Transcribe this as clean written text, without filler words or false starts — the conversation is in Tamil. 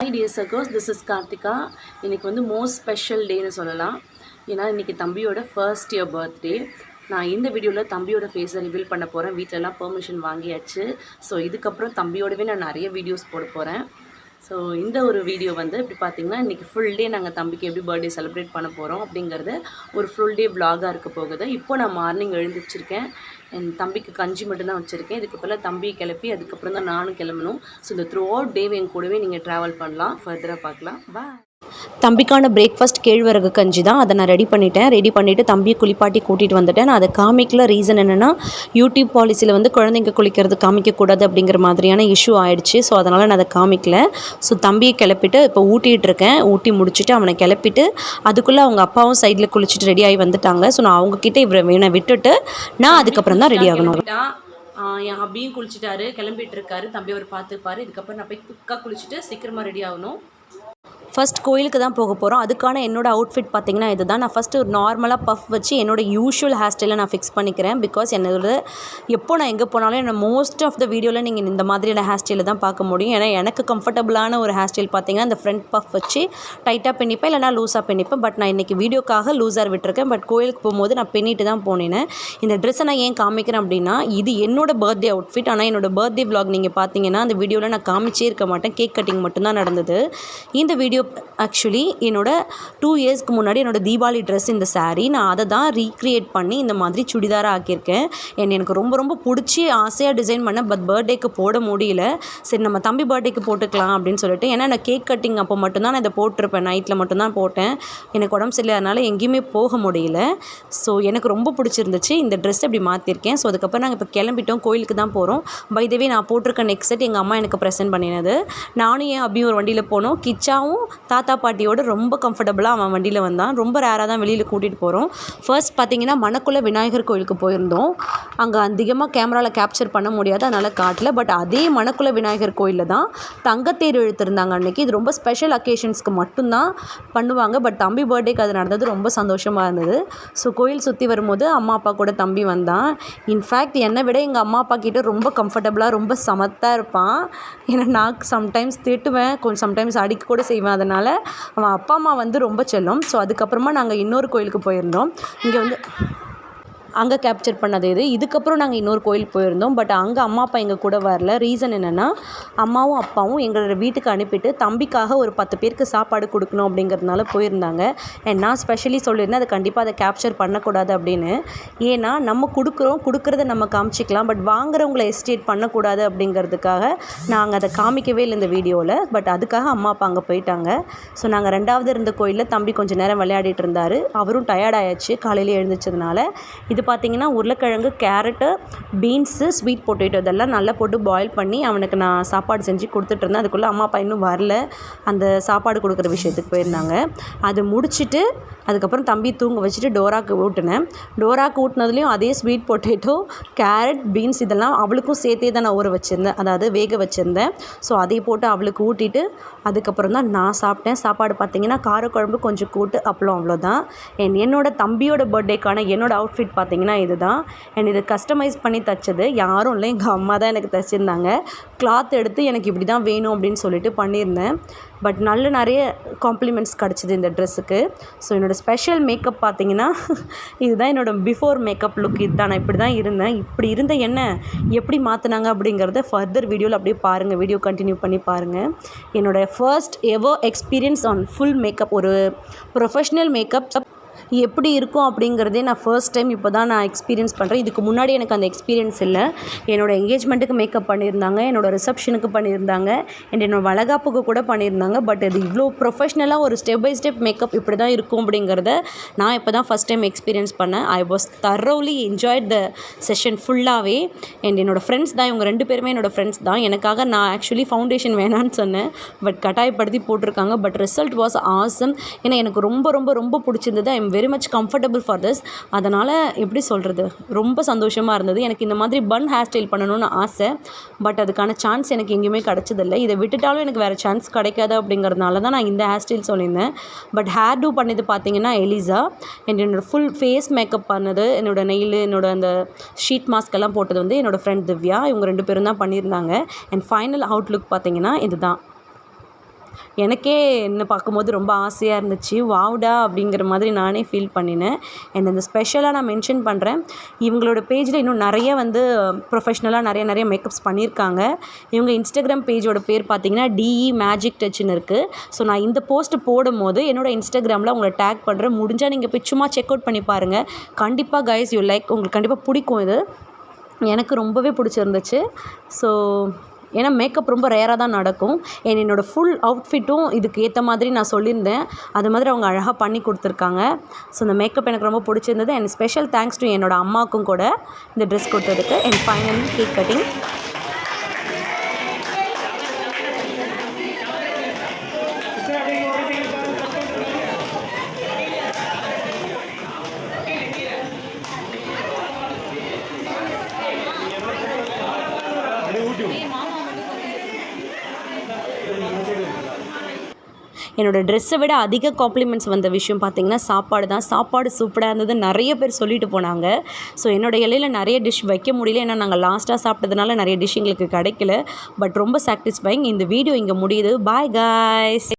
ஹாய் டியர் சர்க்கோஸ், திஸ் இஸ் கார்த்திகா. இன்றைக்கி வந்து மோஸ்ட் ஸ்பெஷல் டேன்னு சொல்லலாம். ஏன்னா இன்றைக்கி தம்பியோட ஃபர்ஸ்ட் இயர் பர்த்டே. நான் இந்த வீடியோவில் தம்பியோட ஃபேஸை ரிவீல் பண்ண போகிறேன். வீட்டிலலாம் பெர்மிஷன் வாங்கியாச்சு. ஸோ இதுக்கப்புறம் தம்பியோடவே நான் நிறைய வீடியோஸ் போட போகிறேன். ஸோ இந்த ஒரு வீடியோ வந்து இப்படி பார்த்திங்கன்னா இன்றைக்கி ஃபுல் டே நாங்கள் தம்பிக்கு எப்படி பர்த்டே செலிப்ரேட் பண்ண போகிறோம் அப்படிங்கிறது ஒரு ஃபுல் டே விலாகாக இருக்க போகுது. இப்போ நான் மார்னிங் எழுந்திரிச்சிருக்கேன். என் தம்பிக்கு கஞ்சி மட்டும்தான் வச்சுருக்கேன். இதுக்கு பதிலாக தம்பி கிளப்பி அதுக்கப்புறம் தான் நானும் கிளம்பணும். ஸோ இந்த த்ரூ அவுட் டே என் கூடவே நீங்கள் ட்ராவல் பண்ணலாம். ஃபர்தராக பார்க்கலாம். பாய். தம்பிக்கான பிரேக்ஃபாஸ்ட் கேழ்வரகு கஞ்சி தான். அதை நான் ரெடி பண்ணிவிட்டு தம்பியை குளிப்பாட்டி கூட்டிகிட்டு வந்துட்டேன். நான் அதை காமிக்கல. ரீசன் என்னென்னா, யூடியூப் பாலிசியில் வந்து குழந்தைங்க குளிக்கிறது காமிக்கக்கூடாது அப்படிங்கிற மாதிரியான இஷ்யூ ஆகிடுச்சு. ஸோ அதனால் நான் அதை காமிக்கல. ஸோ தம்பியை கிளப்பிட்டு இப்போ ஊட்டிகிட்ருக்கேன். ஊட்டி முடிச்சுட்டு அவனை கிளப்பிட்டு அதுக்குள்ளே அவங்க அப்பாவும் சைடில் குளிச்சுட்டு ரெடி ஆகி வந்துட்டாங்க. ஸோ நான் அவங்கக்கிட்ட இவனை விட்டுட்டு நான் அதுக்கப்புறம் தான் ரெடி ஆகணும். என் அபியும் குளிச்சுட்டாரு, கிளம்பிட்டு இருக்காரு. தம்பி அவர் பார்த்துப்பாரு. இதுக்கப்புறம் நான் போய் குக்காக குளிச்சுட்டு சீக்கிரமாக ரெடி ஆகணும். ஃபஸ்ட் கோயிலுக்கு தான் போக போகிறோம். அதுக்கான என்னோடய அவுட்ஃபிட் பார்த்திங்கன்னா இது தான். நான் ஃபஸ்ட்டு ஒரு நார்மலாக பஃப் வச்சு என்னோடய யூஷுவல் ஹேர் ஸ்டைலை நான் ஃபிக்ஸ் பண்ணிக்கிறேன். பிகாஸ் என்னோட எப்போ நான் எங்கே போனாலும் என்ன மோஸ்ட் ஆஃப் த வீடியோவில் நீங்கள் இந்த மாதிரியான ஹேர் ஸ்டைலை தான் பார்க்க முடியும். ஏன்னா எனக்கு கம்ஃபர்டபுளான ஒரு ஹேர் ஸ்டைல் பார்த்திங்கன்னா இந்த ஃப்ரண்ட் பஃப் வச்சு டைட்டாக பின்னிப்பேன், இல்லைனா லூஸாக பின்னிப்பேன். பட் நான் இன்றைக்கி வீடியோக்காக லூஸாக விட்டுருக்கேன். பட் கோயிலுக்கு போகும்போது நான் பின்னிட்டு தான் போனேன். இந்த ட்ரெஸ்ஸை நான் ஏன் காமிக்கிறேன் அப்படின்னா, இது என்னோட பர்த்டே அவுட்ஃபிட். ஆனால் என்னோடய பர்த்டே விலாக் நீங்கள் பார்த்தீங்கன்னா அந்த வீடியோவில் நான் காமிச்சே இருக்க மாட்டேன். கேக் கட்டிங் மட்டும்தான் நடந்தது. இந்த வீடியோ ஆக்சுவலி என்னோட 2 இயர்ஸ்க்கு முன்னாடி என்னோடய தீபாவளி ட்ரெஸ் இந்த சாரீ. நான் அதை தான் ரீக்ரியேட் பண்ணி இந்த மாதிரி சுடிதாராக ஆக்கியிருக்கேன். எனக்கு ரொம்ப ரொம்ப பிடிச்சி ஆசையாக டிசைன் பண்ணேன். பட் பர்த்டேக்கு போட முடியல. சரி நம்ம தம்பி பர்த்டேக்கு போட்டுக்கலாம் அப்படின்னு சொல்லிட்டு. ஏன்னா நான் கேக் கட்டிங் அப்போ மட்டும்தான் நான் இதை போட்டிருப்பேன். நைட்டில் மட்டும்தான் போட்டேன். எனக்கு உடம்பு சரியில்லாதனால எங்கேயுமே போக முடியல. ஸோ எனக்கு ரொம்ப பிடிச்சிருந்துச்சு. இந்த ட்ரெஸ் அப்படி மாற்றிருக்கேன். ஸோ அதுக்கப்புறம் நாங்கள் இப்போ கிளம்பிட்டோம். கோயிலுக்கு தான் போகிறோம். பை த வே நான் போட்டிருக்க நெக்ஸ்ட் செட் எங்கள் அம்மா எனக்கு ப்ரெசென்ட் பண்ணினது. நானும் என் அபியும் ஒரு வண்டியில் போனோம். கிச்சாவும் தாத்தா பாட்டியோட ரொம்ப கம்ஃபர்டபுளாக அவன் வண்டியில் வந்தான். ரொம்ப ரேராக தான் வெளியில் கூட்டிகிட்டு போகிறோம். ஃபர்ஸ்ட் பார்த்திங்கன்னா மணக்குள விநாயகர் கோயிலுக்கு போயிருந்தோம். அங்கே அதிகமாக கேமராவில் கேப்சர் பண்ண முடியாது, அதனால் காட்டல. பட் அதே மணக்குள விநாயகர் கோயிலில் தான் தங்கத்தேர் இழுத்துருந்தாங்க அன்றைக்கி. இது ரொம்ப ஸ்பெஷல் அக்கேஷன்ஸ்க்கு மட்டும்தான் பண்ணுவாங்க. பட் தம்பி பர்த்டேக்கு அது நடந்தது ரொம்ப சந்தோஷமாக இருந்தது. ஸோ கோயில் சுற்றி வரும்போது அம்மா அப்பா கூட தம்பி வந்தான். இன்ஃபேக்ட் என்னை விட எங்கள் அம்மா அப்பா கிட்டே ரொம்ப கம்ஃபர்டபுளாக ரொம்ப சமத்தாக இருப்பான். ஏன்னா நான் சம்டைம்ஸ் திட்டுவேன், கொஞ்சம் சம்டைம்ஸ் அடிக்க கூட செய்வேன். அதனால் அவன் அப்பா அம்மா வந்து ரொம்ப செல்லம். ஸோ அதுக்கப்புறமா நாங்கள் இன்னொரு கோயிலுக்கு போயிருந்தோம். இங்கே வந்து அங்கே கேப்சர் பண்ணது இதுக்கப்புறம் நாங்கள் இன்னொரு கோயில் போயிருந்தோம். பட் அங்கே அம்மா அப்பா எங்கள் கூட வரல. ரீசன் என்னென்னா, அம்மாவும் அப்பாவும் எங்களோட வீட்டுக்கு அனுப்பிட்டு தம்பிக்காக ஒரு 10 பேருக்கு சாப்பாடு கொடுக்கணும் அப்படிங்கிறதுனால போயிருந்தாங்க. அண்ட் நான் ஸ்பெஷலி சொல்லியிருந்தேன் அதை கண்டிப்பாக அதை கேப்சர் பண்ணக்கூடாது அப்படின்னு. ஏன்னா நம்ம கொடுக்குறத நம்ம காமிச்சிக்கலாம். பட் வாங்குறவங்களை எஸ்டேட் பண்ணக்கூடாது அப்படிங்கிறதுக்காக நாங்கள் அதை காமிக்கவே இல்லை இந்த வீடியோவில். பட் அதுக்காக அம்மா அப்பா அங்கே போயிட்டாங்க. ஸோ நாங்கள் 2வது இருந்த கோயிலில் தம்பி கொஞ்சம் நேரம் விளையாடிட்டு இருந்தார். அவரும் டயர்டாயாச்சு காலையில் எழுந்திரிச்சதுனால. இது பார்த்திங்கன்னா உருளைக்கிழங்கு, கேரட்டு, பீன்ஸு, ஸ்வீட் பொட்டேட்டோ இதெல்லாம் நல்லா போட்டு பாயில் பண்ணி அவனுக்கு நான் சாப்பாடு செஞ்சு கொடுத்துட்ருந்தேன். அதுக்குள்ளே அம்மா அப்பா இன்னும் வரல. அந்த சாப்பாடு கொடுக்குற விஷயத்துக்கு போயிருந்தாங்க. அது முடிச்சுட்டு அதுக்கப்புறம் தம்பி தூங்க வச்சுட்டு டோராக்கு ஊட்டினேன். டோராக்கு ஊட்டினதுலேயும் அதே ஸ்வீட் பொட்டேட்டோ, கேரட், பீன்ஸ் இதெல்லாம் அவளுக்கும் சேர்த்தே தான் நான் ஊற வச்சுருந்தேன், அதாவது வேக வச்சுருந்தேன். ஸோ அதை போட்டு அவளுக்கு ஊட்டிட்டு அதுக்கப்புறம் தான் நான் சாப்பிட்டேன். சாப்பாடு பார்த்திங்கன்னா காரக்குழம்பு, கொஞ்சம் கூட்டு, அப்பளம், அவ்வளோதான். என்னோட தம்பியோட பர்த்டேக்கான என்னோடய அவுட்ஃபிட் பார்த்திங்கன்னா இது தான். இது கஸ்டமைஸ் பண்ணி தைச்சது யாரும் இல்லை, எங்கள் அம்மா தான் எனக்கு தைச்சிருந்தாங்க. கிளாத் எடுத்து எனக்கு இப்படி தான் வேணும் அப்படின்னு சொல்லிட்டு பண்ணியிருந்தேன். பட் நிறைய காம்ப்ளிமெண்ட்ஸ் கிடச்சிது இந்த ட்ரெஸ்ஸுக்கு. ஸோ என்னோடய ஸ்பெஷல் மேக்கப் பார்த்திங்கன்னா இதுதான் என்னோடய பிஃபோர் மேக்கப் லுக். இதுதான் நான் இப்படி தான் இருந்தேன். இப்படி இருந்த என்ன எப்படி மாற்றினாங்க அப்படிங்கிறத ஃபர்தர் வீடியோவில் அப்படியே பாருங்கள். வீடியோ கண்டினியூ பண்ணி பாருங்கள். என்னோடய first ever experience on full makeup, ஒரு ப்ரொஃபஷ்னல் மேக்கப் எப்படி இருக்கும் அப்படிங்கிறதே நான் ஃபர்ஸ்ட் டைம் இப்போ தான் நான் எக்ஸ்பீரியன்ஸ் பண்ணுறேன். இதுக்கு முன்னாடி எனக்கு அந்த எக்ஸ்பீரியன்ஸ் இல்லை. என்னோடய என்கேஜ்மெண்ட்டுக்கு மேக்கப் பண்ணியிருந்தாங்க, என்னோடய ரிசப்ஷனுக்கு பண்ணியிருந்தாங்க, அண்ட் என்னோடய வளகாப்புக்கு கூட பண்ணியிருந்தாங்க. பட் இது இவ்வளோ ப்ரொஃபஷ்னலாக ஒரு ஸ்டெப் பை ஸ்டெப் மேக்கப் இப்படி தான் இருக்கும் அப்படிங்கிறத நான் இப்போ தான் ஃபஸ்ட் டைம் எக்ஸ்பீரியன்ஸ் பண்ணேன். I was தரோலி enjoyed the session ஃபுல்லாகவே. அண்ட் என்னோடய ஃப்ரெண்ட்ஸ் தான், இவங்க 2 பேருமே என்னோடய ஃப்ரெண்ட்ஸ் தான். எனக்காக நான் ஆக்சுவலி ஃபவுண்டேஷன் வேணான்னு சொன்னேன். பட் கட்டாயப்படுத்தி போட்டிருக்காங்க. But result was awesome. ஏன்னா எனக்கு ரொம்ப ரொம்ப ரொம்ப பிடிச்சிருந்தது. I am very much comfortable for this. அதனால் எப்படி சொல்கிறது, ரொம்ப சந்தோஷமாக இருந்தது. எனக்கு இந்த மாதிரி பன் ஹேர் ஸ்டைல் பண்ணணும்னு ஆசை. பட் அதுக்கான சான்ஸ் எனக்கு எங்கேயுமே கிடச்சதில்லை. இதை விட்டுட்டாலும் எனக்கு வேறு சான்ஸ் கிடைக்காது அப்படிங்கிறதுனால தான் நான் இந்த ஹேர் ஸ்டைல் சொல்லியிருந்தேன். பட் ஹேர் டூ பண்ணது பார்த்திங்கன்னா எலிசா. என்னோடய ஃபுல் ஃபேஸ் மேக்கப் பண்ணது, என்னோடய நெயில், என்னோடய அந்த ஷீட் மாஸ்க் எல்லாம் போட்டது வந்து என்னோடய ஃப்ரெண்ட் திவ்யா. இவங்க 2 பேரும் தான் பண்ணியிருந்தாங்க. அண்ட் ஃபைனல் அவுட்லுக் பார்த்திங்கன்னா இதுதான். எனக்கே என்ன பார்க்கும்போது ரொம்ப ஆசையாக இருந்துச்சு. வாவ்டா அப்படிங்கிற மாதிரி நானே ஃபீல் பண்ணினேன். அண்ட் அந்த ஸ்பெஷலாக நான் மென்ஷன் பண்ணுறேன். இவங்களோட பேஜில் இன்னும் நிறைய வந்து ப்ரொஃபஷ்னலாக நிறைய மேக்கப்ஸ் பண்ணியிருக்காங்க. இவங்க இன்ஸ்டாகிராம் பேஜோட பேர் பார்த்தீங்கன்னா டிஇ மேஜிக் டச்சுன்னு இருக்குது. ஸோ நான் இந்த போஸ்ட்டு போடும்போது என்னோடய இன்ஸ்டாகிராமில் உங்களை டேக் பண்ணுறேன். முடிஞ்சால் நீங்கள் போய் சும்மா செக் அவுட் பண்ணி பாருங்கள். கண்டிப்பாக கைஸ் யூ லைக், உங்களுக்கு கண்டிப்பாக பிடிக்கும். இது எனக்கு ரொம்பவே பிடிச்சிருந்துச்சு. ஸோ ஏன்னா மேக்கப் ரொம்ப ரேராக தான் நடக்கும். என்னோடய ஃபுல் அவுட்ஃபிட்டும் இதுக்கு ஏற்ற மாதிரி நான் சொல்லியிருந்தேன். அது மாதிரி அவங்க அழகாக பண்ணி கொடுத்துருக்காங்க. ஸோ இந்த மேக்கப் எனக்கு ரொம்ப பிடிச்சிருந்தது. அண்ட் ஸ்பெஷல் தேங்க்ஸ் டு என்னோடய அம்மாவுக்கும் கூட இந்த ட்ரெஸ் கொடுத்ததுக்கு. And finally cake cutting. என்னோடய ட்ரெஸ்ஸை விட அதிக காம்ப்ளிமெண்ட்ஸ் வந்த விஷயம் பார்த்திங்கன்னா சாப்பாடு தான். சாப்பாடு சூப்பராக இருந்தது, நிறைய பேர் சொல்லிட்டு போனாங்க. ஸோ என்னோடய இலையில் நிறைய டிஷ் வைக்க முடியல, ஏன்னா நாங்கள் லாஸ்ட்டாக சாப்பிட்டதுனால நிறைய டிஷ் எங்களுக்கு கிடைக்கல. பட் ரொம்ப சாட்டிஸ்ஃபைங். இந்த வீடியோ இங்கே முடியுது. Bye guys.